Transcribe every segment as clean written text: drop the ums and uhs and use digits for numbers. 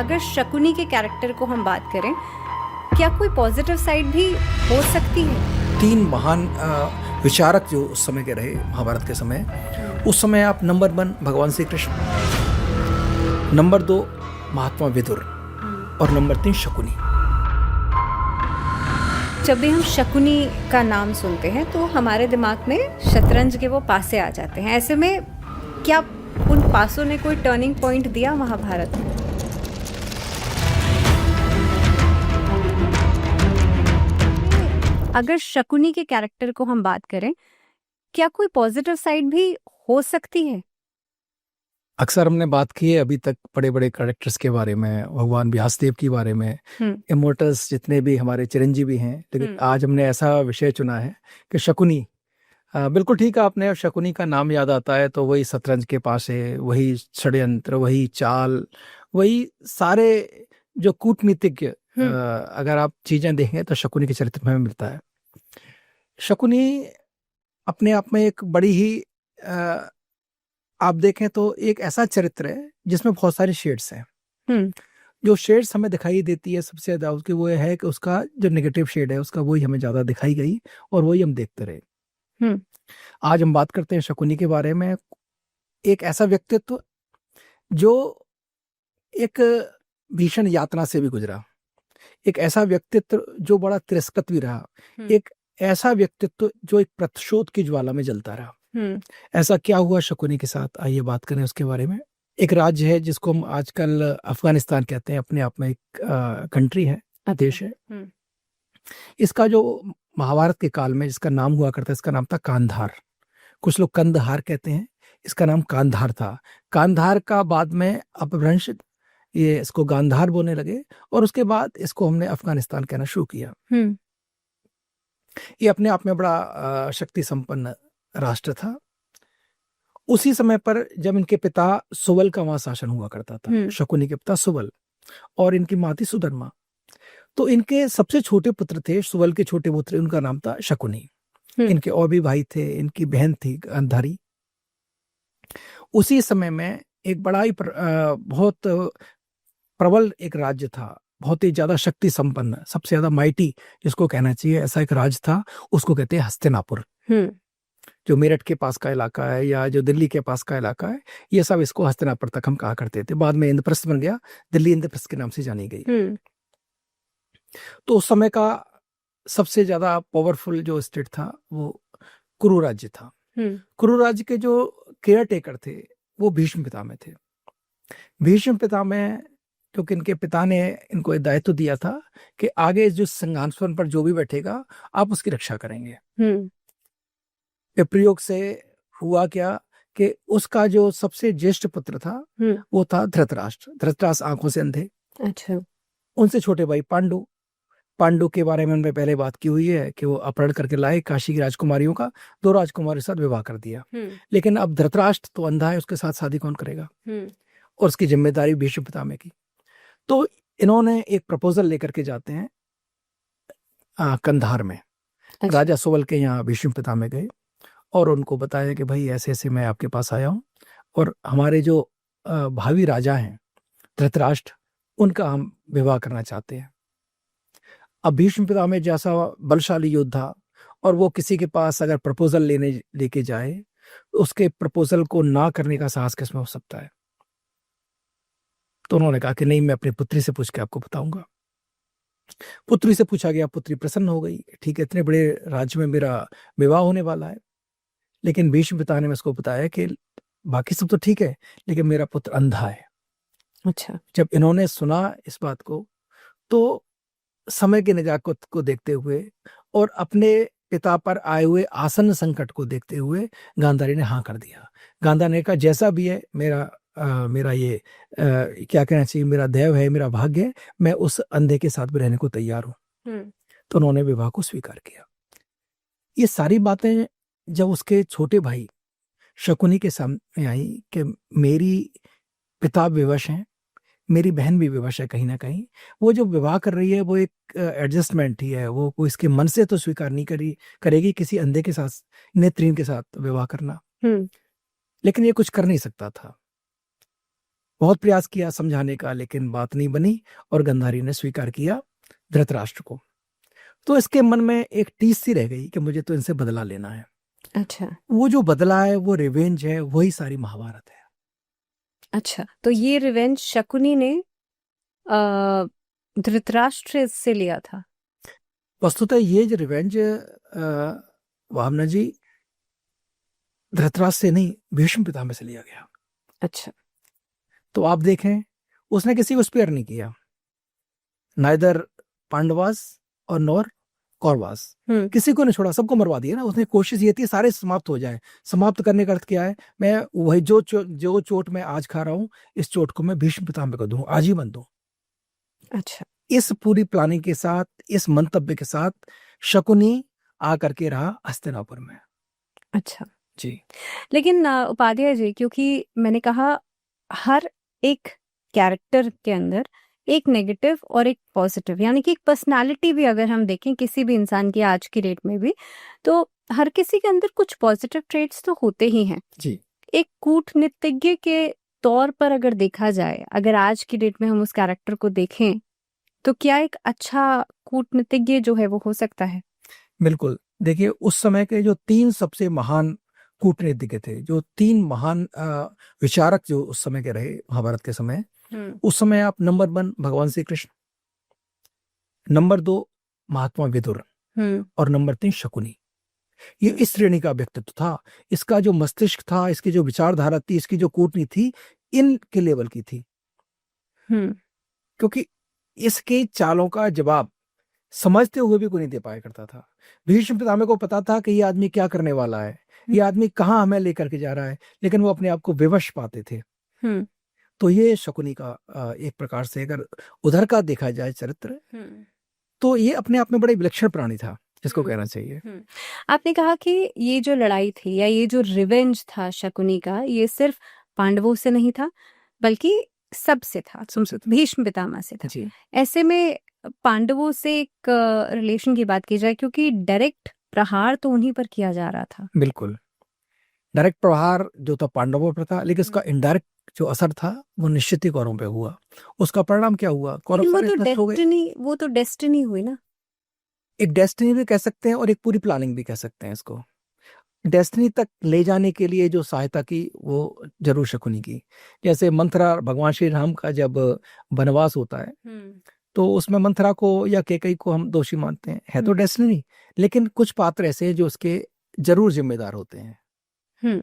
अगर शकुनी के कैरेक्टर को हम बात करें, क्या कोई पॉजिटिव साइड भी हो सकती है? 3 महान विचारक जो उस समय के रहे महाभारत के समय, उस समय आप नंबर 1 भगवान श्री कृष्ण, नंबर 2 महात्मा विदुर और नंबर 3 शकुनी। जब भी हम शकुनी का नाम सुनते हैं तो हमारे दिमाग में शतरंज के वो पासे आ जाते हैं। ऐसे में क्या उन पासों ने कोई टर्निंग पॉइंट दिया महाभारत में? अगर शकुनी के कैरेक्टर को हम बात करें, क्या कोई पॉजिटिव साइड भी हो सकती है? अक्सर हमने बात की है अभी तक बड़े बड़े कैरेक्टर्स के बारे में, भगवान व्यासदेव के बारे में, इमोर्टल्स जितने भी हमारे चिरंजीवी हैं, लेकिन आज हमने ऐसा विषय चुना है कि शकुनी। बिल्कुल ठीक है आपने, शकुनी का नाम याद आता है तो वही शतरंज के पास है, वही षड्यंत्र, वही चाल, वही सारे जो कूटनीतिज्ञ अगर आप चीजें देखें तो शकुनी के चरित्र में मिलता है। शकुनी अपने आप में एक बड़ी ही आप देखें तो एक ऐसा चरित्र है जिसमें बहुत सारे शेड्स हैं। जो शेड्स हमें दिखाई देती है सबसे ज्यादा उसकी वो है कि उसका जो नेगेटिव शेड है उसका वही हमें ज्यादा दिखाई गई और वही हम देखते रहे। आज हम बात करते हैं शकुनी के बारे में, एक ऐसा व्यक्तित्व जो एक भीषण यातना से भी गुजरा, एक ऐसा व्यक्तित्व जो बड़ा तिरस्कृत भी रहा, एक ऐसा व्यक्तित्व जो एक प्रतिशोध की ज्वाला में जलता रहा। ऐसा क्या हुआ शकुनी के साथ, आइए बात करें उसके बारे में। एक राज्य है जिसको हम आजकल अफगानिस्तान कहते हैं, अपने आप में एक कंट्री है, देश है। इसका जो महाभारत के काल में जिसका नाम हुआ करता है, इसका नाम था कांधार। कुछ लोग कंदहार कहते हैं, इसका नाम कांधार था। कांधार का बाद में अपभ्रंश, ये इसको गांधार बोलने लगे और उसके बाद इसको हमने अफगानिस्तान कहना शुरू किया। ये अपने आप में बड़ा शक्ति संपन्न राष्ट्र था। उसी समय पर जब इनके पिता सुवल का वहां शासन हुआ करता था, शकुनी के पिता सुवल और इनकी माँ थी सुधर्मा, तो इनके सबसे छोटे पुत्र थे, सुवल के छोटे पुत्र, उनका नाम था शकुनी। इनके और भी भाई थे, इनकी बहन थी गांधारी। उसी समय में एक बड़ा ही बहुत प्रबल एक राज्य था, बहुत ही ज्यादा शक्ति संपन्न, सबसे ज्यादा माइटी जिसको कहना चाहिए, ऐसा एक राज्य था, उसको कहते हैं हस्तिनापुर। जो मेरठ के पास का इलाका है या जो दिल्ली के पास का इलाका है, ये सब इसको हस्तिनापुर तक हम कहा करते थे। बाद में इंद्रप्रस्थ बन गया, दिल्ली इंद्रप्रस्थ के नाम से जानी गई। तो उस समय का सबसे ज्यादा पावरफुल जो स्टेट था वो कुरु राज्य था। कुरु राज्य के जो केयर टेकर थे वो भीष्म पितामह थे। भीष्म पितामह, क्योंकि इनके पिता ने इनको दायित्व दिया था कि आगे जो सिंहासन पर जो भी बैठेगा आप उसकी रक्षा करेंगे। प्रयोग से हुआ क्या कि उसका जो सबसे ज्येष्ठ पुत्र था वो था धृतराष्ट्र। धृतराष्ट्र आंखों से अंधे। अच्छा। उनसे छोटे भाई पांडु। पांडु के बारे में हमने पहले बात की हुई है कि वो अपहरण करके लाए काशी की राजकुमारियों का, 2 राजकुमारियों के साथ विवाह कर दिया। लेकिन अब धृतराष्ट्र तो अंधा है, उसके साथ शादी कौन करेगा, और उसकी जिम्मेदारी भीष्म पितामह की। तो इन्होंने एक प्रपोजल लेकर के जाते हैं कंधार में। अच्छा। राजा सुवल के यहाँ भीष्म पितामह गए और उनको बताया कि भाई ऐसे ऐसे मैं आपके पास आया हूँ और हमारे जो भावी राजा हैं धृतराष्ट्र, उनका हम विवाह करना चाहते हैं। अब भीष्म पितामह जैसा बलशाली योद्धा और वो किसी के पास अगर प्रपोजल लेके जाए, उसके प्रपोजल को ना करने का साहस किसमें हो सकता है। तो उन्होंने कहा कि नहीं, मैं अपनी पुत्री से पूछ के आपको बताऊंगा। पुत्री से पूछा गया, पुत्री प्रसन्न हो गई, ठीक है, इतने बड़े राज्य में मेरा विवाह होने वाला है। लेकिन भीष्म पितामह ने उसको बताया कि बाकी सब तो ठीक है, लेकिन मेरा पुत्र अंधा है। अच्छा। जब इन्होंने सुना इस बात को तो समय की नजाकत को देखते हुए और अपने पिता पर आए हुए आसन्न संकट को देखते हुए गांधारी ने हाँ कर दिया। गांधारी ने कहा जैसा भी है मेरा ये क्या कहना चाहिए, मेरा दैव है, मेरा भाग्य है, मैं उस अंधे के साथ भी रहने को तैयार हूं। तो उन्होंने विवाह को स्वीकार किया। ये सारी बातें जब उसके छोटे भाई शकुनी के सामने आई कि मेरी पिता विवश हैं, मेरी बहन भी विवश है, कहीं ना कहीं वो जो विवाह कर रही है वो एक एडजस्टमेंट ही है, वो इसके मन से तो स्वीकार नहीं करेगी किसी अंधे के साथ, नेत्रहीन के साथ विवाह करना। लेकिन ये कुछ कर नहीं सकता था। बहुत प्रयास किया समझाने का, लेकिन बात नहीं बनी और गांधारी ने स्वीकार किया धृतराष्ट्र को। तो इसके मन में एक टीस सी रह गई कि मुझे तो इनसे बदला लेना है। अच्छा। वो जो बदला है, वो रिवेंज है, वही सारी महाभारत है। अच्छा, तो ये रिवेंज शकुनी ने धृतराष्ट्र से लिया था। वस्तुतः ये जो रिवेंज भावना जी धृतराष्ट्र से नहीं, भीष्म पितामह से लिया गया। अच्छा। तो आप देखें, उसने किसी को स्पेयर नहीं किया, नाइदर पांडवास और नॉर कौरवास, किसी को नहीं छोड़ा, सबको मरवा दिया ना उसने। कोशिश ये थी सारे समाप्त हो जाए। समाप्त करने का अर्थ क्या है? मैं वही जो चोट मैं आज खा रहा हूं, इस चोट को मैं भीष्म पितामह को दूं, आजीवन दूं। अच्छा। इस पूरी प्लानिंग के साथ, इस मंतव्य के साथ शकुनी आकर के रहा हस्तिनापुर में। अच्छा जी। लेकिन उपाध्याय जी, क्योंकि मैंने कहा हर एक कैरेक्टर के अंदर एक नेगेटिव और एक पॉजिटिव, यानी कि एक पर्सनालिटी भी अगर हम देखें किसी भी इंसान की आज की डेट में भी, तो हर किसी के अंदर कुछ पॉजिटिव ट्रेट्स तो होते ही हैं जी। एक कूटनीतिज्ञ के तौर पर अगर देखा जाए, अगर आज की डेट में हम उस कैरेक्टर को देखें, तो क्या एक अच्छा कूटनीतिज्ञ जो है वो हो सकता है? बिल्कुल। देखिए, उस समय के जो 3 सबसे महान कूटनीतिज्ञ थे, जो 3 महान विचारक जो उस समय के रहे महाभारत के समय, उस समय आप नंबर 1 भगवान श्री कृष्ण, नंबर 2 महात्मा विदुर और नंबर 3 शकुनी। ये इस श्रेणी का व्यक्तित्व था। इसका जो मस्तिष्क था, इसकी जो विचारधारा थी, इसकी जो कूटनीति थी, इनके लेवल की थी। क्योंकि इसके चालों का जवाब समझते हुए भी कोई नहीं दे पाया करता था। भीष्म पितामह को पता था कि ये आदमी क्या करने वाला है, ये आदमी कहाँ हमें लेकर के जा रहा है, लेकिन वो अपने आप को विवश पाते थे। तो ये शकुनी का एक प्रकार से अगर उधर का देखा जाए चरित्र, तो ये अपने आप में बड़ा विलक्षण प्राणी था, जिसको कहना चाहिए। आपने कहा कि ये जो लड़ाई थी या ये जो रिवेंज था शकुनी का, ये सिर्फ पांडवों से नहीं था बल्कि सबसे था, भीष्म पितामह से था। जी। ऐसे में पांडवों से एक रिलेशन की बात की जाए, क्योंकि डायरेक्ट प्रहार तो उन्हीं पर किया जा रहा था। बिल्कुल, डायरेक्ट प्रहार जो था पांडवों पर था, लेकिन उसका इनडायरेक्ट जो असर था वो निश्चित ही कौरवों पे हुआ। उसका परिणाम क्या हुआ? कौरव वो तो डेस्टिनी हुई ना। एक डेस्टिनी भी कह सकते हैं और एक पूरी प्लानिंग भी कह सकते हैं इसको। डेस्टिनी तक ले जाने के लिए जो सहायता की वो जरूर शकुनी की। जैसे मंथरा, भगवान श्री राम का जब वनवास होता है तो उसमें मंथरा को या कैकेयी को हम दोषी मानते हैं, है तो डेस्टिनी, लेकिन कुछ पात्र ऐसे हैं जो उसके जरूर जिम्मेदार होते हैं।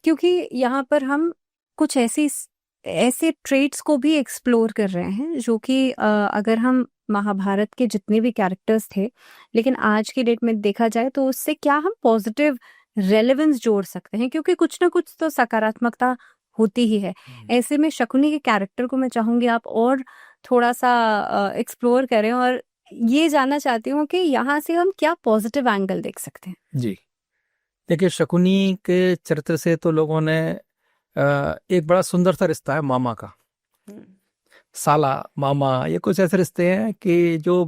क्योंकि यहाँ पर हम कुछ ऐसे ट्रेट्स को भी एक्सप्लोर कर रहे हैं जो कि अगर हम महाभारत के जितने भी कैरेक्टर्स थे, लेकिन आज की डेट में देखा जाए तो उससे क्या हम पॉजिटिव रेलेवेंस जोड़ सकते हैं, क्योंकि कुछ ना कुछ तो सकारात्मकता होती ही है। ऐसे में शकुनी के कैरेक्टर को मैं चाहूंगी आप और थोड़ा सा एक्सप्लोर करें, और ये जानना चाहती हूँ कि यहाँ से हम क्या पॉजिटिव एंगल देख सकते हैं। जी, देखिए, शकुनी के चरित्र से तो लोगों ने एक बड़ा सुंदर सा रिश्ता है मामा का, साला, मामा, ये कुछ ऐसे रिश्ते हैं कि जो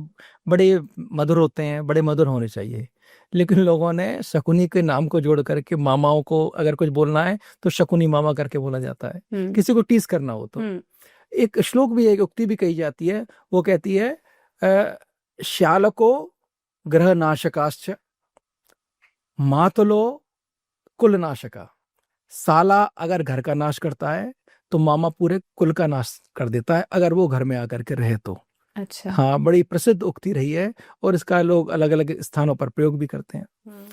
बड़े मधुर होते हैं, बड़े मधुर होने चाहिए। लेकिन लोगों ने शकुनी के नाम को जोड़ करके मामाओं को अगर कुछ बोलना है तो शकुनी मामा करके बोला जाता है, किसी को टीस करना हो तो। एक श्लोक भी, एक उक्ति भी कही जाती है, वो कहती है श्यालको ग्रह नाशकाश्च मातुलो कुल नाशका। साला अगर घर का नाश करता है तो मामा पूरे कुल का नाश कर देता है, अगर वो घर में आकर के रहे तो। अच्छा। हाँ, बड़ी प्रसिद्ध उक्ति रही है और इसका लोग अलग अलग स्थानों पर प्रयोग भी करते हैं,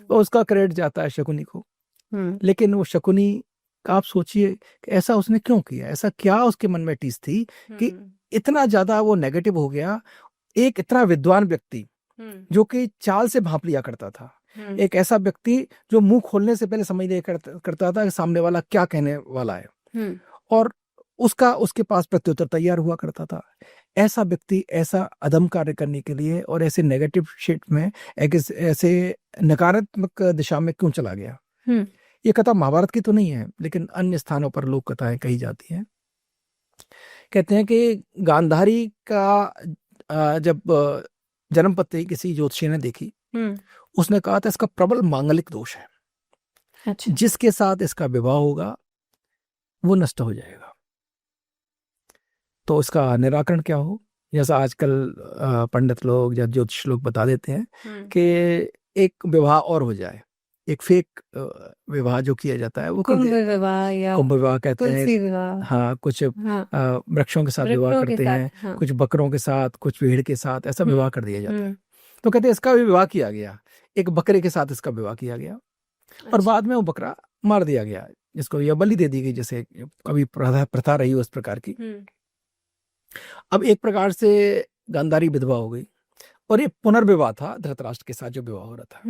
तो उसका क्रेडिट जाता है शकुनी को। लेकिन वो शकुनी का आप सोचिए कि ऐसा उसने क्यों किया, ऐसा क्या उसके मन में टीस थी कि इतना ज्यादा वो नेगेटिव हो गया। एक इतना विद्वान व्यक्ति जो कि चाल से भांप लिया करता था, एक ऐसा व्यक्ति जो मुंह खोलने से पहले समझ लिया करता था कि सामने वाला क्या कहने वाला है, और उसके पास प्रत्युत्तर तैयार हुआ करता था। ऐसा व्यक्ति ऐसा अदम कार्य करने के लिए और ऐसे नेगेटिव शेड में, ऐसे नकारात्मक दिशा में क्यों चला गया? ये कथा महाभारत की तो नहीं है, लेकिन अन्य स्थानों पर लोक कथाएं कही जाती हैं। कहते हैं कि गांधारी का जब जन्मपत्री किसी ज्योतिषी ने देखी, उसने कहा था इसका प्रबल मांगलिक दोष है। अच्छा। जिसके साथ इसका विवाह होगा वो नष्ट हो जाएगा। तो इसका निराकरण क्या हो? जैसा आजकल पंडित लोग या ज्योतिष लोग बता देते हैं कि एक विवाह और हो जाए, एक फेक विवाह जो किया जाता है वो कुंभ विवाह या कुंभ विवाह कहते तुलसी हैं। विवाह। हाँ, कुछ वृक्षों के साथ विवाह वृक्षों के करते साथ, हैं, हाँ। कुछ बकरों के साथ, कुछ भेड़ के साथ, ऐसा विवाह कर दिया जाता है। हम्म, तो कहते हैं इसका भी विवाह किया गया, एक बकरे के साथ इसका विवाह किया गया और अच्छा। बाद में वो बकरा मार दिया गया, जिसको या बलि दे दी गई, जैसे कभी प्रथा रही उस प्रकार की। अब एक प्रकार से गांधारी विधवा हो गई और ये पुनर्विवाह था धृतराष्ट्र के साथ जो विवाह हो रहा था।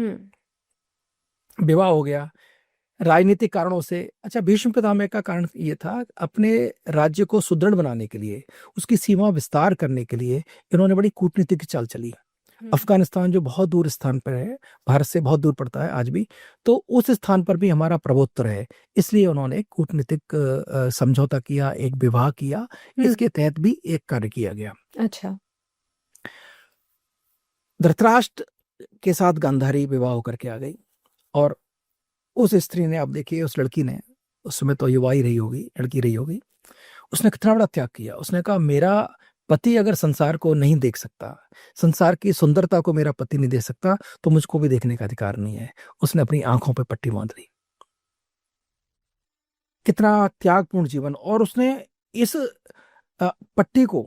विवाह हो गया राजनीतिक कारणों से। अच्छा, भीष्म पितामह का कारण ये था, अपने राज्य को सुदृढ़ बनाने के लिए, उसकी सीमा विस्तार करने के लिए इन्होंने बड़ी कूटनीतिक चाल चली। अफगानिस्तान जो बहुत दूर स्थान पर है, भारत से बहुत दूर पड़ता है आज भी, तो उस स्थान पर भी हमारा प्रभुत्व है, इसलिए उन्होंने कूटनीतिक समझौता किया, एक विवाह किया, इसके तहत भी एक कार्य किया गया। अच्छा। धृतराष्ट्र के साथ गांधारी विवाह होकर के आ गई और उस स्त्री ने, आप देखिए उस लड़की ने, उस समय तो युवा ही रही होगी, लड़की रही होगी, उसने कितना बड़ा त्याग किया। उसने कहा मेरा पति अगर संसार को नहीं देख सकता, संसार की सुंदरता को मेरा पति नहीं देख सकता, तो मुझको भी देखने का अधिकार नहीं है। उसने अपनी आंखों पे पट्टी बांध ली। कितना त्यागपूर्ण जीवन। और उसने इस पट्टी को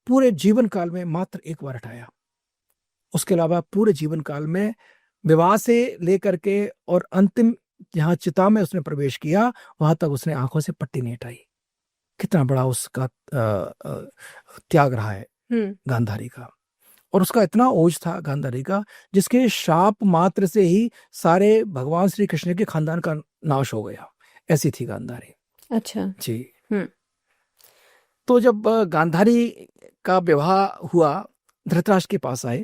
पूरे जीवन काल में मात्र एक बार हटाया। उसके अलावा पूरे जीवन काल में विवाह से लेकर के और अंतिम जहां चिता में उसने प्रवेश किया, वहां तक उसने आंखों से पट्टी नहीं हटाई। कितना बड़ा उसका त्याग रहा है गांधारी का। और उसका इतना ओज था गांधारी का, जिसके शाप मात्र से ही सारे भगवान श्री कृष्ण के खानदान का नाश हो गया। ऐसी थी गांधारी। अच्छा जी। तो जब गांधारी का विवाह हुआ, धृतराष्ट्र के पास आए,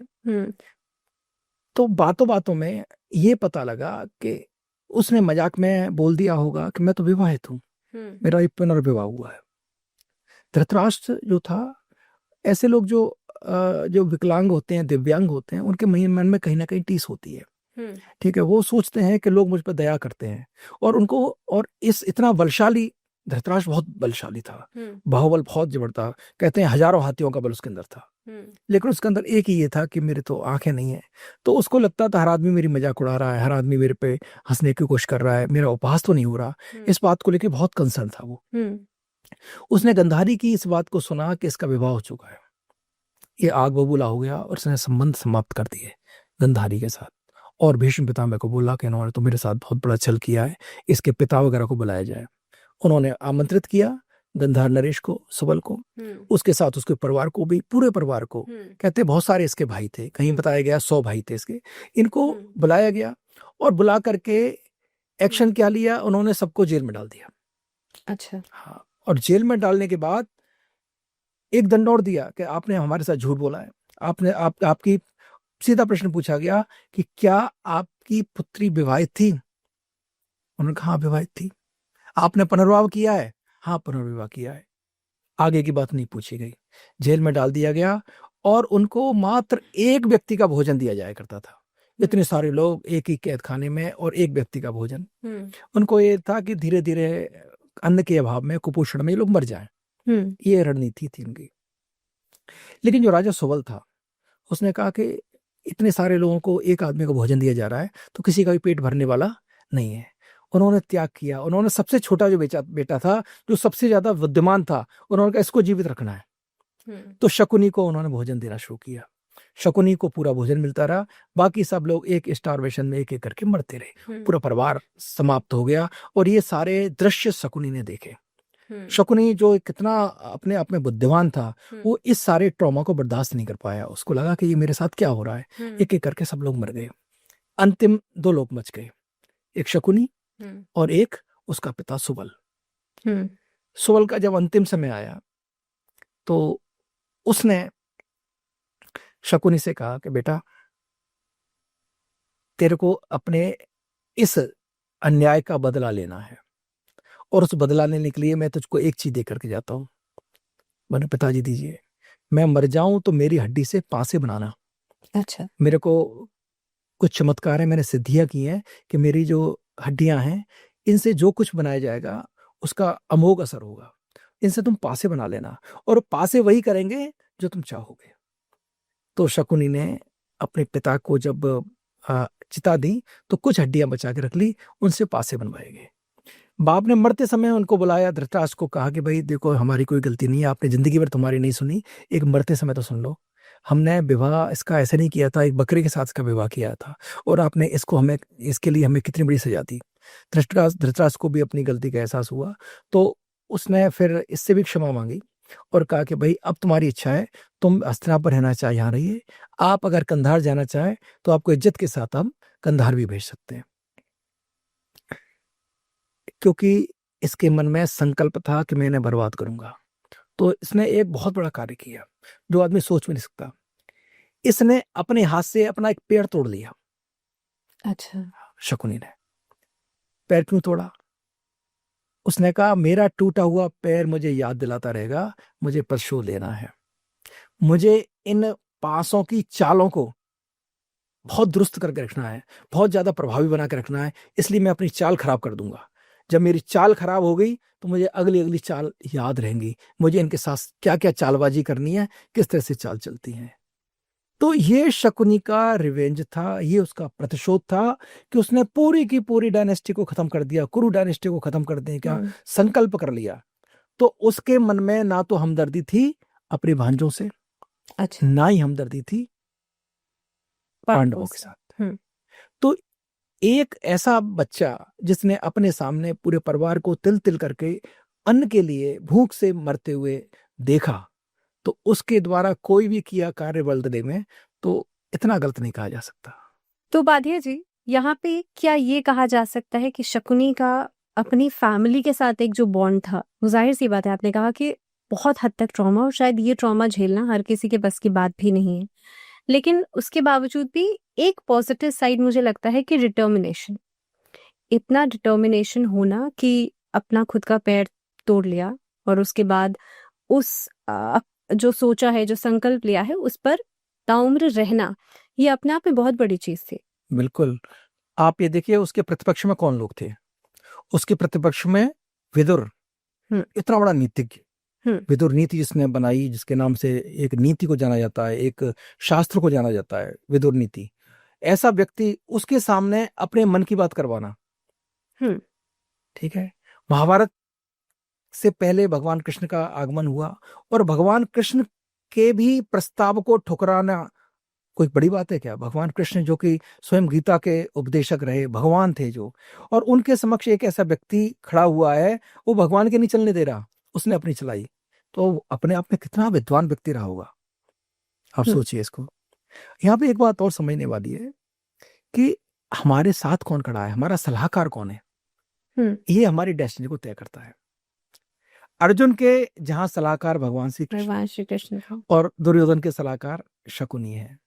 तो बातों बातों में ये पता लगा कि उसने मजाक में बोल दिया होगा कि मैं तो विवाहित हूं, मेरा एक पुनर्विवाह हुआ है। धृतराष्ट्र जो था, ऐसे लोग जो विकलांग होते हैं, दिव्यांग होते हैं, उनके मन में कहीं ना कहीं टीस होती है। ठीक है, वो सोचते हैं कि लोग मुझ पर दया करते हैं, और उनको, और इस इतना बलशाली, धृतराष्ट्र बहुत बलशाली था, बाहुबल बहुत जबरदस्त था, कहते हैं हजारों हाथियों का बल उसके अंदर था, लेकिन उसके अंदर एक ही ये था कि मेरे तो आंखें नहीं है। तो उसको लगता था हर आदमी मेरी मजाक उड़ा रहा है, हर आदमी मेरे पे हंसने की कोशिश कर रहा है, मेरा उपहास तो नहीं हो रहा। इस बात को लेकर बहुत कंसर्न था वो। उसने गांधारी की इस बात को सुना कि इसका विवाह हो चुका है, ये आग बबूला हो गया, और उसने संबंध समाप्त कर दिए गांधारी के साथ। और भीष्म पितामह को बोला कि इन्होंने तो मेरे साथ बहुत बड़ा छल किया है, इसके पिता वगैरह को बुलाया जाए। उन्होंने आमंत्रित किया गंधार नरेश को, सुबल को, उसके साथ उसके परिवार को भी, पूरे परिवार को। कहते बहुत सारे इसके भाई थे, कहीं बताया गया 100 भाई थे इसके। इनको बुलाया गया और बुला करके एक्शन क्या लिया, उन्होंने सबको जेल में डाल दिया। अच्छा। हाँ, और जेल में डालने के बाद एक दंडौर दिया कि आपने हमारे साथ झूठ बोला है। आपकी सीधा प्रश्न पूछा गया कि क्या आपकी पुत्री विवाहित थी? उन्होंने कहा हाँ विवाहित थी। आपने पुनर्विवाह किया है? हाँ पुनर्विवाह किया है। आगे की बात नहीं पूछी गई, जेल में डाल दिया गया। और उनको मात्र एक व्यक्ति का भोजन दिया जाया करता था। इतने सारे लोग एक ही कैद खाने में, और एक व्यक्ति का भोजन। उनको ये था कि धीरे धीरे अन्न के अभाव में, कुपोषण में लोग मर जाएं। ये रणनीति थी उनकी। लेकिन जो राजा सुबल था, उसने कहा कि इतने सारे लोगों को एक आदमी को भोजन दिया जा रहा है, तो किसी का भी पेट भरने वाला नहीं है। उन्होंने त्याग किया। उन्होंने सबसे छोटा जो बेटा था, जो सबसे ज्यादा विद्यमान था, उन्होंने कहा इसको जीवित रखना है। तो शकुनी को उन्होंने भोजन देना शुरू किया। शकुनी को पूरा भोजन मिलता रहा, बाकी सब लोग एक स्टारवेशन में एक एक करके मरते रहे। पूरा परिवार समाप्त हो गया। और ये सारे दृश्य शकुनी ने देखे। शकुनी जो कितना अपने आप में बुद्धिमान था, वो इस सारे ट्रॉमा को बर्दाश्त नहीं कर पाया। उसको लगा कि ये मेरे साथ क्या हो रहा है। एक एक करके सब लोग मर गए। अंतिम 2 लोग बच गए, एक शकुनी और एक उसका पिता सुबल। सुबल का जब अंतिम समय आया, तो उसने शकुनी से कहा कि बेटा, तेरे को अपने इस अन्याय का बदला लेना है, और उस बदला लेने के लिए मैं तुझको एक चीज दे करके जाता हूं। मैंने पिताजी दीजिए, मैं मर जाऊं तो मेरी हड्डी से पासे बनाना। अच्छा। मेरे को कुछ चमत्कार है, मैंने सिद्धियां की हैं कि मेरी जो हड्डियां हैं, इनसे जो कुछ बनाया जाएगा उसका अमोघ असर होगा। इनसे तुम पासे बना लेना, और पासे वही करेंगे जो तुम चाहोगे। तो शकुनी ने अपने पिता को जब चिता दी तो कुछ हड्डियां बचा के रख ली, उनसे पासे बनवाए गए। बाप ने मरते समय उनको बुलाया, धृतराष्ट्र को कहा कि भाई देखो, हमारी कोई गलती नहीं है, आपने जिंदगी भर तुम्हारी नहीं सुनी, एक मरते समय तो सुन लो। हमने विवाह इसका ऐसे नहीं किया था, एक बकरे के साथ इसका विवाह किया था, और आपने इसके लिए हमें कितनी बड़ी सजा दी। धृतराष्ट्र को भी अपनी गलती का एहसास हुआ, तो उसने फिर इससे भी क्षमा मांगी और कहा कि भाई अब तुम्हारी इच्छा है, तुम हस्तिनापुर रहना चाहे यहाँ रहिए, आप अगर कंधार जाना चाहे तो आपको इज्जत के साथ हम कंधार भी भेज सकते हैं। क्योंकि इसके मन में संकल्प था कि मैं इन्हें बर्बाद करूंगा, तो इसने एक बहुत बड़ा कार्य किया जो आदमी सोच भी नहीं सकता। इसने अपने हाथ से अपना एक पैर तोड़ लिया। अच्छा। शकुनी ने पैर क्यों तोड़ा? उसने कहा मेरा टूटा हुआ पैर मुझे याद दिलाता रहेगा, मुझे प्रतिशोध लेना है, मुझे इन पासों की चालों को बहुत दुरुस्त करके रखना है, बहुत ज्यादा प्रभावी बना के रखना है, इसलिए मैं अपनी चाल खराब कर दूंगा। जब मेरी चाल खराब हो गई तो मुझे अगली अगली चाल याद रहेंगी, मुझे इनके साथ क्या क्या चालबाजी करनी है, किस तरह से चाल चलती है। तो ये शकुनी का रिवेंज था, ये उसका प्रतिशोध था कि उसने पूरी की पूरी डायनेस्टी को खत्म कर दिया, कुरु डायनेस्टी को खत्म कर देने का संकल्प कर लिया। तो उसके मन में ना तो हमदर्दी थी अपने भांजों से, अच्छा, ना ही हमदर्दी थी पांडवों के साथ। तो एक ऐसा बच्चा जिसने अपने सामने पूरे परिवार को तिल तिल करके अन्न के लिए भूख से मरते हुए देखा, तो उसके द्वारा कोई भी किया कार्य बलदेव में तो इतना गलत नहीं कहा जा सकता। तो बाधिया जी, यहाँ पे क्या ये कहा जा सकता है कि शकुनी का अपनी फैमिली के साथ एक जो बॉन्ड था, वो जाहिर सी बात है, आपने कहा कि बहुत हद तक ट्रॉमा, और शायद ये ट्रॉमा झेलना हर किसी के बस की बात भी नहीं है, लेकिन उसके बावजूद भी एक पॉजिटिव साइड मुझे लगता है कि डिटर्मिनेशन, इतना डिटर्मिनेशन होना कि अपना खुद का पैर तोड़ लिया और उसके बाद उस जो सोचा है, जो संकल्प लिया है, उस पर ताउम्र रहना, ये अपने आप में बहुत बड़ी चीज थी। बिल्कुल। आप ये देखिए उसके प्रतिपक्ष में कौन लोग थे। उसके प्रतिपक्ष में विदुर, इतना बड़ा नीतिज्ञ, विदुर नीति जिसने बनाई, जिसके नाम से एक नीति को जाना जाता है, एक शास्त्र को जाना जाता है विदुर नीति, ऐसा व्यक्ति उसके सामने अपने मन की बात करवाना, ठीक है। महाभारत से पहले भगवान कृष्ण का आगमन हुआ और भगवान कृष्ण के भी प्रस्ताव को ठुकराना कोई बड़ी बात है क्या? भगवान कृष्ण जो कि स्वयं गीता के उपदेशक रहे, भगवान थे जो, और उनके समक्ष एक ऐसा व्यक्ति खड़ा हुआ है, वो भगवान के नहीं चलने दे रहा, उसने अपनी चलाई, तो अपने आप में कितना विद्वान व्यक्ति रहा होगा। आप सोचिए इसको। यहाँ पे एक बात और समझने वाली है कि हमारे साथ कौन खड़ा है, हमारा सलाहकार कौन है, ये हमारी डेस्टिनी को तय करता है। अर्जुन के जहां सलाहकार भगवान श्री कृष्ण कृष्ण और दुर्योधन के सलाहकार शकुनी है।